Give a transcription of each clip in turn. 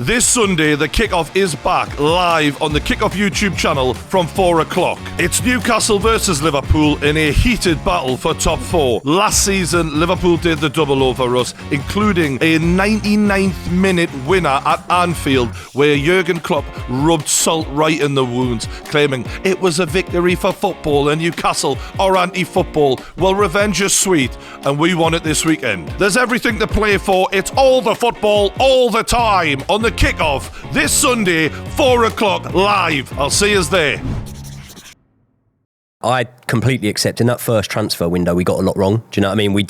This Sunday, the Kick-Off is back live on the Kick-Off YouTube channel from 4 o'clock. It's Newcastle versus Liverpool in a heated battle for top 4. Last season, Liverpool did the double over us, including a 99th minute winner at Anfield, where Jurgen Klopp rubbed salt right in the wounds, claiming it was a victory for football and Newcastle are anti-football. Well, revenge is sweet, and we won it this weekend. There's everything to play for. It's all the football, all the time, on the Kick-Off this Sunday, 4 o'clock live. I'll see you there. I completely accept in that first transfer window we got a lot wrong. Do you know what I mean? We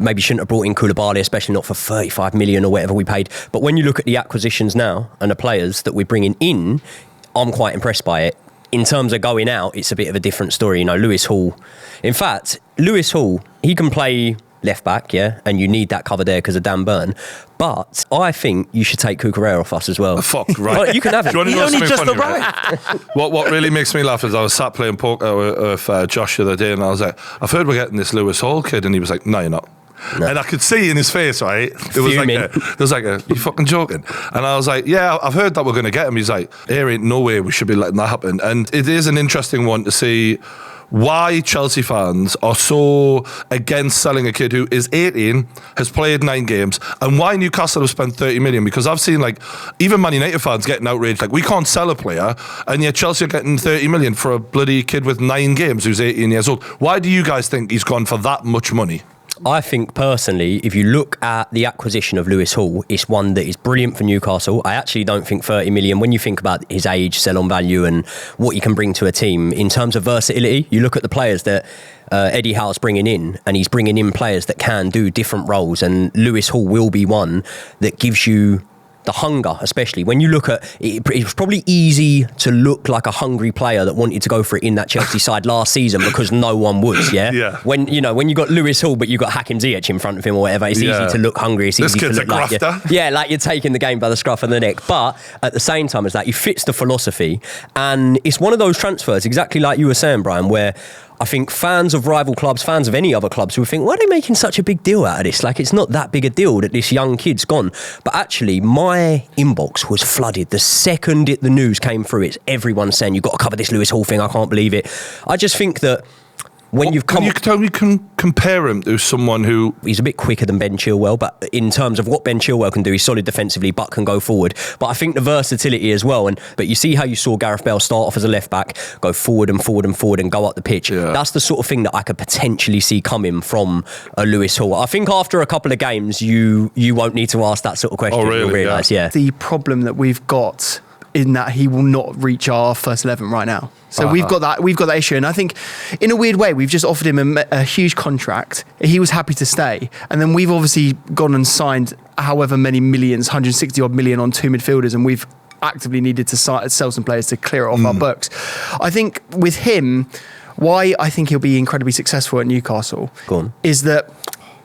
maybe shouldn't have brought in Koulibaly, especially not for 35 million or whatever we paid. But when you look at the acquisitions now and the players that we're bringing in, I'm quite impressed by it. In terms of going out, it's a bit of a different story. You know, Lewis Hall. In fact, Lewis Hall, he can play left back, yeah, and you need that cover there because of Dan Burn. But I think you should take Cucurella off us as well. Fuck, right. You can have it. Do you want to know something funny, right? What really makes me laugh is I was sat playing poker with Josh the other day, and I was like, I've heard we're getting this Lewis Hall kid, and he was like, no, you're not. No. And I could see in his face, right? It was like, you fucking joking? And I was like, yeah, I've heard that we're going to get him. He's like, there ain't no way we should be letting that happen. And it is an interesting one to see why Chelsea fans are so against selling a kid who is 18, has played 9 games, and why Newcastle have spent 30 million. Because I've seen, like, even Man United fans getting outraged, like, we can't sell a player, and yet Chelsea are getting 30 million for a bloody kid with 9 games who's 18 years old. Why do you guys think he's gone for that much money? I think personally, if you look at the acquisition of Lewis Hall, it's one that is brilliant for Newcastle. I actually don't think 30 million, when you think about his age, sell-on value and what he can bring to a team, in terms of versatility, you look at the players that Eddie Howe's bringing in, and he's bringing in players that can do different roles, and Lewis Hall will be one that gives you the hunger, especially when you look at it. It was probably easy to look like a hungry player that wanted to go for it in that Chelsea side last season because no one would. Yeah. When you got Lewis Hall, but you got Hakim Ziyech in front of him or whatever, it's easy to look hungry. It's easy to look like like you're taking the game by the scruff of the neck. But at the same time, it's like he fits the philosophy, and it's one of those transfers, exactly like you were saying, Brian, where I think fans of rival clubs, fans of any other clubs, would think, why are they making such a big deal out of this? Like, it's not that big a deal that this young kid's gone. But actually, my inbox was flooded. The second the news came through, it's everyone saying, you've got to cover this Lewis Hall thing, I can't believe it. I just think that when you've come... Can you compare him to someone who... He's a bit quicker than Ben Chilwell, but in terms of what Ben Chilwell can do, he's solid defensively, but can go forward. But I think the versatility as well, but you see how you saw Gareth Bale start off as a left-back, go forward and forward and forward and go up the pitch. Yeah. That's the sort of thing that I could potentially see coming from a Lewis Hall. I think after a couple of games, you won't need to ask that sort of question. Oh, really? You'll realise, yeah. The problem that we've got in that he will not reach our first 11 right now. So we've got that issue, and I think in a weird way we've just offered him a huge contract. He was happy to stay, and then we've obviously gone and signed however many millions, 160 odd million on 2 midfielders, and we've actively needed to sell some players to clear it off our books. I think with him, why I think he'll be incredibly successful at Newcastle is that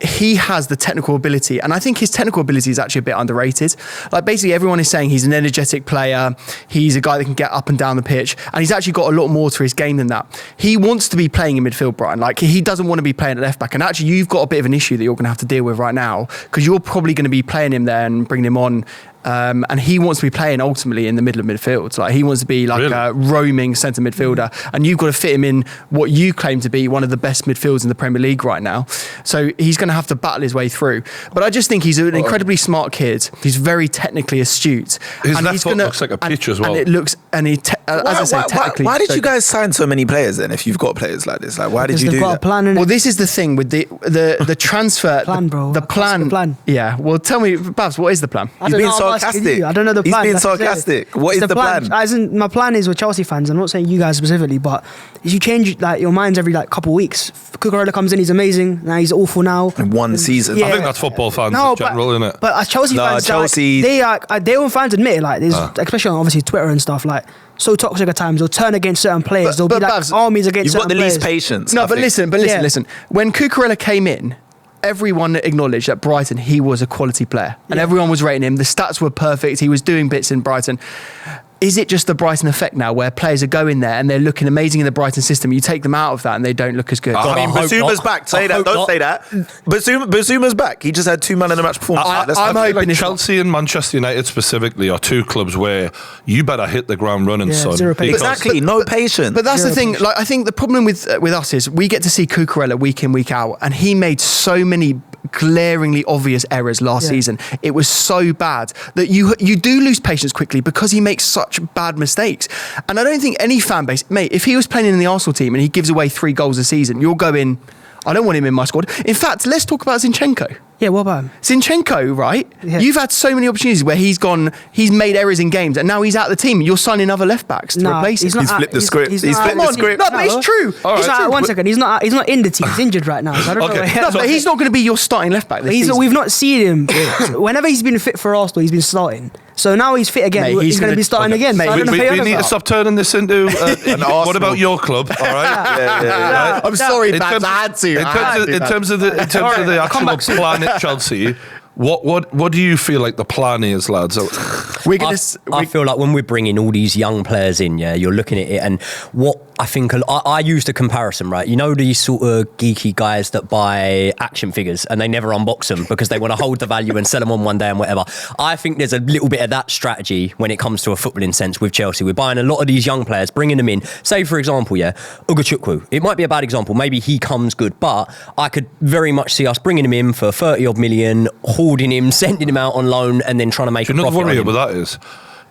he has the technical ability, and I think his technical ability is actually a bit underrated. Like, basically everyone is saying he's an energetic player, he's a guy that can get up and down the pitch, and he's actually got a lot more to his game than that. He wants to be playing in midfield, Brian. Like, he doesn't want to be playing at left back, and actually you've got a bit of an issue that you're going to have to deal with right now, because you're probably going to be playing him there and bringing him on. And he wants to be playing ultimately in the middle of midfield. Like, he wants to be like a roaming centre midfielder, and you've got to fit him in what you claim to be one of the best midfielders in the Premier League right now. So he's going to have to battle his way through. But I just think he's an incredibly smart kid. He's very technically astute. His left foot looks like a pitch as well. And it looks, and technically. Why did you guys sign so many players then? If you've got players like this, like, why did you do that? Well, this is the thing with the transfer. Plan, bro. The plan. Yeah. Well, tell me, Babs, what is the plan? He's being sarcastic. I don't know the plan. He's being sarcastic. What is the plan? As in, my plan is with Chelsea fans. I'm not saying you guys specifically, but is you change your minds every couple of weeks. Cucurella comes in, he's amazing. Now he's awful now. In one season. I think that's football fans in general, isn't it? But as Chelsea fans, their own fans admit it. Like, there's especially on obviously Twitter and stuff, like, so toxic at times. They'll turn against certain players. They'll be like Babs, armies against certain players. You've got the least patience. No, but listen. When Cucurella came in, everyone acknowledged at Brighton he was a quality player, and everyone was rating him. The stats were perfect. He was doing bits in Brighton. is it just the Brighton effect now where players are going there and they're looking amazing in the Brighton system? You take them out of that and they don't look as good. I mean, Basuma's back. Say that. Don't say that. Basuma's back. He just had 2 man in the match performance. I'm hoping like Chelsea and Manchester United specifically are two clubs where you better hit the ground running, son. Exactly. No patience. But that's the thing. Like, I think the problem with us is we get to see Cucurella week in, week out, and he made so many glaringly obvious errors last season. It was so bad that you do lose patience quickly because he makes such bad mistakes. And I don't think any fan base, mate, if he was playing in the Arsenal team and he gives away 3 goals a season, you're going, I don't want him in my squad. In fact, let's talk about Zinchenko. Yeah, what about him? Zinchenko, right? Yeah. You've had so many opportunities where he's made errors in games, and now he's out of the team. You're signing other left backs to replace him. He's flipped the script. He's flipped the script. No, but it's true. One second. He's not in the team. He's injured right now. So I don't know. No, but he's not going to be your starting left back this season. We've not seen him. Whenever he's been fit for Arsenal, he's been starting. So now he's fit again. Mate, he's going to be starting again. Mate, we need to stop turning this into. What about your club? All right. Yeah. I'm sorry, Babs. I had to. In terms of the actual plan at Chelsea. What do you feel like the plan is, lads? I feel like when we're bringing all these young players in, you're looking at it, and what I think I used a comparison, right? You know, these sort of geeky guys that buy action figures and they never unbox them because they want to hold the value and sell them on one day and whatever. I think there's a little bit of that strategy when it comes to a footballing sense with Chelsea. We're buying a lot of these young players, bringing them in. Say, for example, Ugachukwu. It might be a bad example. Maybe he comes good, but I could very much see us bringing him in for 30 odd million, hoarding him, sending him out on loan, and then trying to make a profit. Do you know the worry about that is?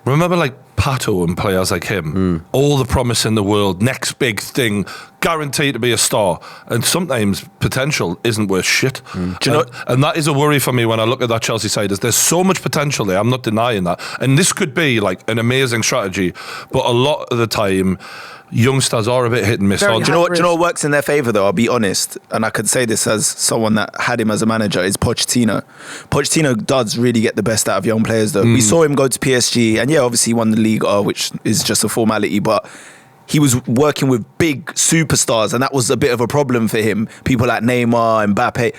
Remember, like Pato and players like him, all the promise in the world, next big thing, guaranteed to be a star, and sometimes potential isn't worth shit. Do you know? And that is a worry for me when I look at that Chelsea side. Is there's so much potential there? I'm not denying that, and this could be like an amazing strategy, but a lot of the time, youngsters are a bit hit and miss. Do you know what works in their favour though? I'll be honest, and I could say this as someone that had him as a manager, is Pochettino. Pochettino does really get the best out of young players though. We saw him go to PSG, and obviously he won the league, which is just a formality, but he was working with big superstars, and that was a bit of a problem for him. People like Neymar, Mbappe.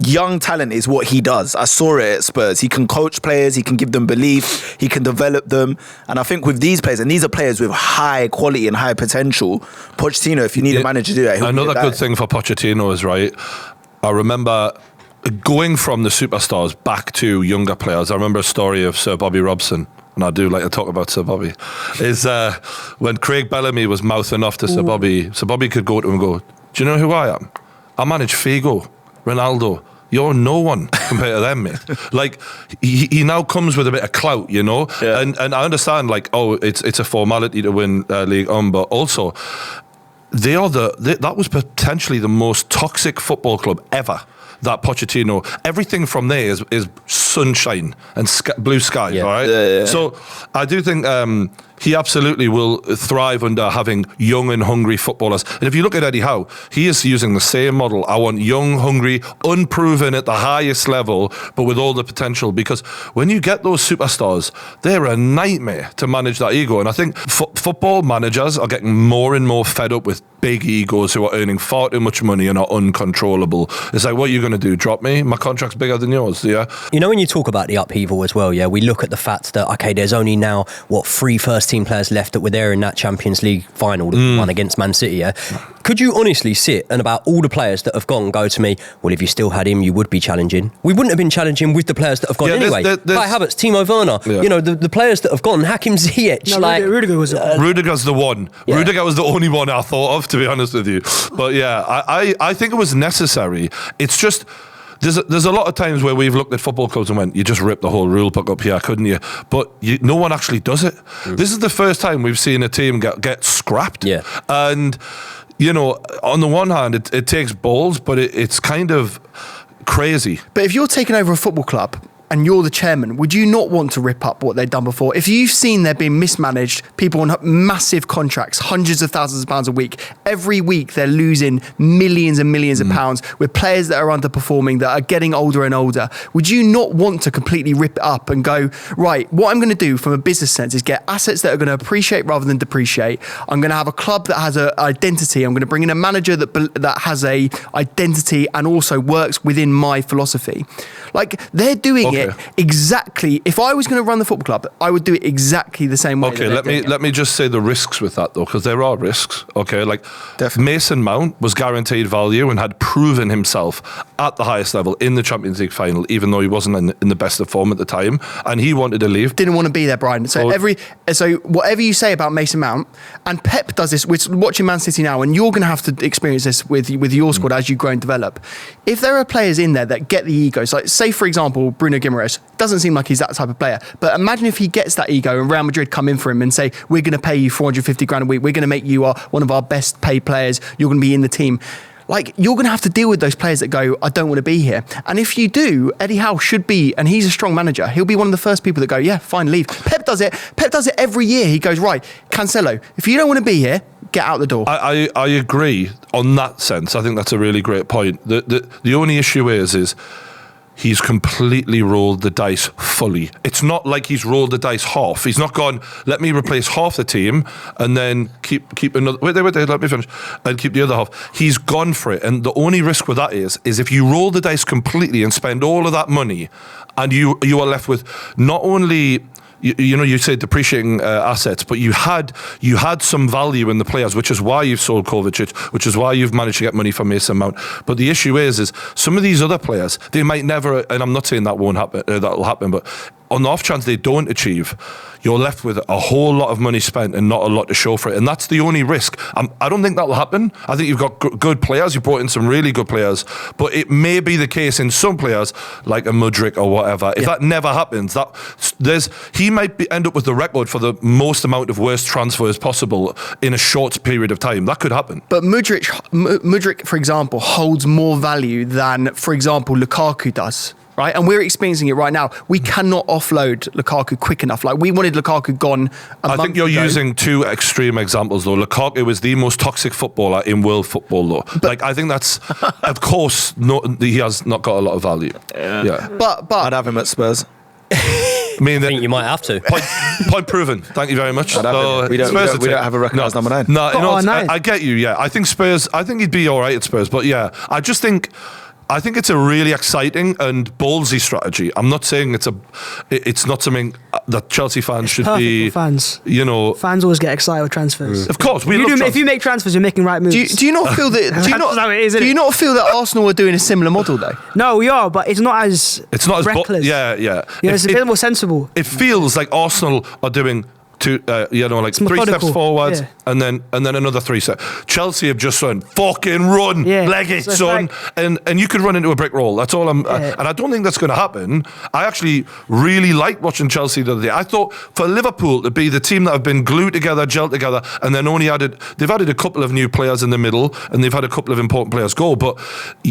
Young talent is what he does. I saw it at Spurs. He can coach players, he can give them belief, he can develop them. And I think with these players, and these are players with high quality and high potential, Pochettino, if you need a manager to do that, another good thing for Pochettino is, right, I remember going from the superstars back to younger players. I remember a story of Sir Bobby Robson, and I do like to talk about Sir Bobby, is when Craig Bellamy was mouthing off to Sir Bobby could go to him and go, do you know who I am? I manage Figo, Ronaldo. You're no one compared to them, mate. Like, he now comes with a bit of clout, you know? Yeah. And I understand, like, it's a formality to win League One, but also, that was potentially the most toxic football club ever. That Pochettino, everything from there is sunshine and blue skies, all right? Yeah. So I do think he absolutely will thrive under having young and hungry footballers. And if you look at Eddie Howe, he is using the same model. I want young, hungry, unproven at the highest level, but with all the potential. Because when you get those superstars, they're a nightmare to manage that ego. And I think football managers are getting more and more fed up with big egos who are earning far too much money and are uncontrollable. It's like, what are you going to do? Drop me? My contract's bigger than yours, yeah? You know, when you talk about the upheaval as well, we look at the fact that, okay, there's only now, 3 first-team players left that were there in that Champions League final, the one against Man City, Could you honestly sit and about all the players that have gone go to me, well, if you still had him, you would be challenging? We wouldn't have been challenging with the players that have gone anyway. Kai Havertz, Timo Werner, you know, the players that have gone, Hakim Ziyech. No, Rudiger was Rudiger's the one. Yeah. Rudiger was the only one I thought of, to be honest with you. But I think it was necessary. It's just... There's a lot of times where we've looked at football clubs and went, you just ripped the whole rule book up here, couldn't you? But no one actually does it. This is the first time we've seen a team get scrapped. Yeah. And, you know, on the one hand, it takes balls, but it's kind of crazy. But if you're taking over a football club and you're the chairman, would you not want to rip up what they've done before? If you've seen they're being mismanaged, people on massive contracts, hundreds of thousands of pounds a week, every week they're losing millions and millions of pounds with players that are underperforming, that are getting older and older, would you not want to completely rip it up and go, right, what I'm going to do from a business sense is get assets that are going to appreciate rather than depreciate. I'm going to have a club that has an identity. I'm going to bring in a manager that has a identity and also works within my philosophy. Like, they're doing it it exactly. If I was going to run the football club, I would do it exactly the same way. Okay, let me just say the risks with that though, because there are risks. Okay, like Mason Mount was guaranteed value and had proven himself at the highest level in the Champions League final, even though he wasn't in the best of form at the time, and he wanted to leave. Didn't want to be there, Brian. So whatever you say about Mason Mount, and Pep does this. We're watching Man City now, and you're going to have to experience this with your squad as you grow and develop. If there are players in there that get the egos, like say for example Bruno Guimaraes, doesn't seem like he's that type of player, but imagine if he gets that ego and Real Madrid come in for him and say, we're going to pay you 450 grand a week, we're going to make you one of our best paid players, you're going to be in the team. Like, you're going to have to deal with those players that go, I don't want to be here. And if you do, Eddie Howe should be, and he's a strong manager, he'll be one of the first people that go, yeah, fine, leave. Pep does it every year. He goes, right, Cancelo, if you don't want to be here, get out the door. I agree on that sense. I think that's a really great point. The only issue is he's completely rolled the dice fully. It's not like he's rolled the dice half. He's not gone, let me replace half the team and then keep another... Wait, let me finish. And keep the other half. He's gone for it. And the only risk with that is if you roll the dice completely and spend all of that money and you are left with not only... You say depreciating assets, but you had some value in the players, which is why you've sold Kovacic, which is why you've managed to get money from Mason Mount. But the issue is some of these other players, they might never, and I'm not saying that won't happen, that'll happen, but on the off chance they don't achieve, you're left with a whole lot of money spent and not a lot to show for it. And that's the only risk. I don't think that will happen. I think you've got good players. You brought in some really good players. But it may be the case in some players, like a Mudryk or whatever. If that never happens, he might end up with the record for the most amount of worst transfers possible in a short period of time. That could happen. But Mudryk, for example, holds more value than, for example, Lukaku does. Right, and we're experiencing it right now. We cannot offload Lukaku quick enough. Like, we wanted Lukaku gone I think you're using two extreme examples, though. Lukaku is the most toxic footballer in world football, though. But I think that's, of course, he has not got a lot of value. Yeah. But I'd have him at Spurs. I think you might have to. Point proven. Thank you very much. We don't have a record as number 9. No, I get you. Yeah, I think Spurs. I think he'd be all right at Spurs, but yeah, I think it's a really exciting and ballsy strategy. I'm not saying it's not something that Chelsea fans should be. Fans, fans always get excited with transfers. Of course, if you make transfers, you're making right moves. Do you not feel that? Do you not feel that Arsenal are doing a similar model though? No, we are, but it's not as reckless. Yeah. It's a bit more sensible. It feels like Arsenal are doing. 3 steps forward and then another 3 steps. Chelsea have just run, fucking run, leg it, son, and you could run into a brick wall. That's all and I don't think that's going to happen. I actually really liked watching Chelsea the other day. I thought for Liverpool to be the team that have been glued together, gelled together, and then they've added a couple of new players in the middle, and they've had a couple of important players go. But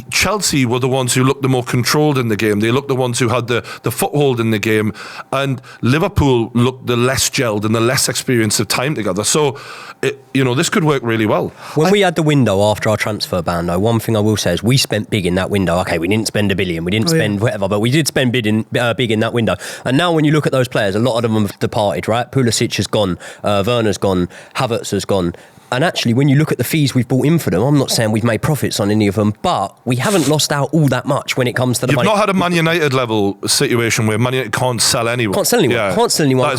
Chelsea were the ones who looked the more controlled in the game. They looked the ones who had the foothold in the game, and Liverpool looked the less gelled and the less experience of time together. So, this could work really well. When we had the window after our transfer ban, though, one thing I will say is we spent big in that window. Okay, we didn't spend $1 billion, we didn't spend whatever, but we did spend big in that window. And now when you look at those players, a lot of them have departed, right? Pulisic has gone, Werner's gone, Havertz has gone. And actually, when you look at the fees we've brought in for them, I'm not saying we've made profits on any of them, but we haven't lost out all that much when it comes to the money. You've not had a Man United level situation where Man United can't sell anyone. Can't sell anyone.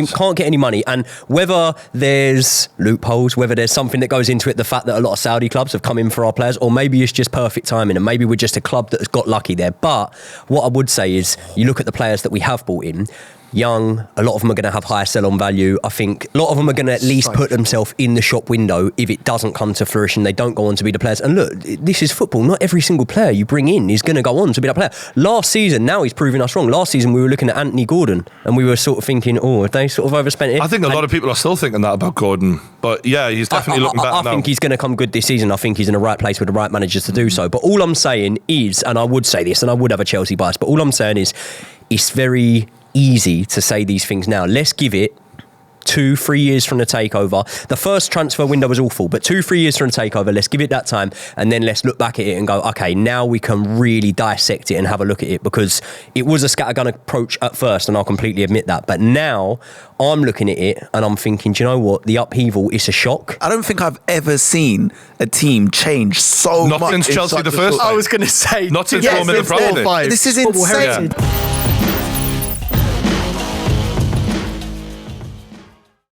Can't get any money. And whether there's loopholes, whether there's something that goes into it, the fact that a lot of Saudi clubs have come in for our players, or maybe it's just perfect timing, and maybe we're just a club that has got lucky there. But what I would say is, you look at the players that we have brought in, young, a lot of them are going to have higher sell-on value. I think a lot of them are going to at least put themselves in the shop window. If it doesn't come to fruition, they don't go on to be the players. And look, this is football. Not every single player you bring in is going to go on to be that player. Last season, now he's proving us wrong. Last season, we were looking at Anthony Gordon, and we were sort of thinking, have they sort of overspent it? I think a lot of people are still thinking that about Gordon. But yeah, he's definitely looking better now. I think he's going to come good this season. I think he's in the right place with the right managers to do so. But all I'm saying is, and I would say this, and I would have a Chelsea bias, but all I'm saying is, it's very easy to say these things now. Let's give it 2-3 years from the takeover. The first transfer window was awful, but 2-3 years from the takeover, let's give it that time, and then let's look back at it and go, okay, now we can really dissect it and have a look at it, because it was a scattergun approach at first, and I'll completely admit that. But now I'm looking at it and I'm thinking, do you know what? The upheaval is a shock. I don't think I've ever seen a team change so much. Not since Chelsea the first time. I was going to say. Not since Roman Abramovich. This is insane.